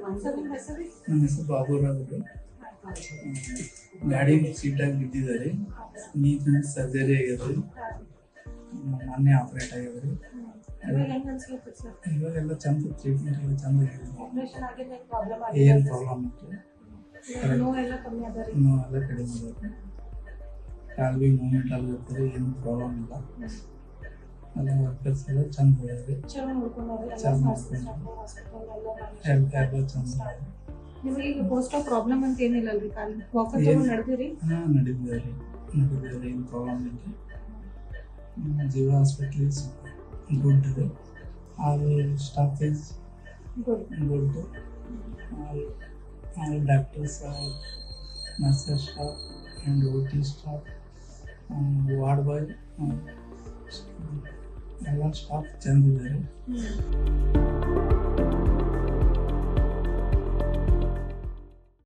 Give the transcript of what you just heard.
ನಿಮ್ಮ ಹೆಸರು? ನನ್ನ ಹೆಸರು ಬಾಬುರಾವ್ ಅವರು. ಗಾಡಿ ಸೀಟಾಗಿ ಬಿದ್ದಿದ್ದಾರೆ. ನೀರಿನ ಸರ್ಜರಿ ಆಗ್ಯದ್ರಿ. ಮೊನ್ನೆ ಆಪ್ರೇಟ್ ಆಗ್ಯದ್ರಿ. ಇವಾಗ ಹೆಂಗ್ ಅನ್ಸ್ಲಿಕ್ಕೆ ಸರ್? ಇವಾಗೆಲ್ಲ ಚಂದ ಟ್ರೀಟ್ಮೆಂಟ್ ಎಲ್ಲ ಚಂದ ಆಗಿದೆ. ಆಪರೇಷನ್ ಆಗಿದ್ದ ಪ್ರಾಬ್ಲಮ್ ಏನು ಪ್ರಾಬ್ಲಮ್ ಇಲ್ಲ. ನೋವೆಲ್ಲ ಕಮ್ಮಿ ಅದ ರೀ? ಇನ್ನೂ ಎಲ್ಲ ಕಡಿಮೆ ಆಗುತ್ತೆ. ಕಾಲು ಬಿ ಮೂವ್ಮೆಂಟ್ ಎಲ್ಲ ಇರ್ತದೆ, ಏನು ಪ್ರಾಬ್ಲಮ್ ಇಲ್ಲ. ಎಲ್ಲ ವರ್ಕರ್ಸ್ ಎಲ್ಲ ಚಂದ ಇದ್ದಾರೆ. ಚೆನ್ನಾಗಿ ನೋಡ್ಕೊಂಡಾರೆ ಎಲ್ಲ ಚೆನ್ನಾಗಿ ಹಾಸ್ಪಿಟಲ್ ಎಲ್ಲ ಹೆಲ್ತ್ ಎಲ್ಲ ಚಂದ ಇದೆ. ನಿಮಗೆ ಈಗ ಪೋಸ್ಟ್ ಆಫ್ ಪ್ರಾಬ್ಲಮ್ ಅಂತ ಏನಿಲ್ಲ ಅಲ್ರಿ? ಕಾಲು ವಾಕರ್ ತಗೊಂಡು ನಡೆದಿರಿ? ಹಾಂ ನಡೀತಿದ್ದಾರೆ, ಏನು ಪ್ರಾಬ್ಲಮ್ ಇಲ್ಲ. ಜೀವ ಹಾಸ್ಪಿಟಲ್ ಇಸ್ ಗುಡ್ ಇದೆ. All staff is good. All doctors, nurses staff and OT staff, ward boy ಎಲ್ಲ ಸ್ಟಾಫ್ ಚಂದ ಇದ್ದಾರೆ.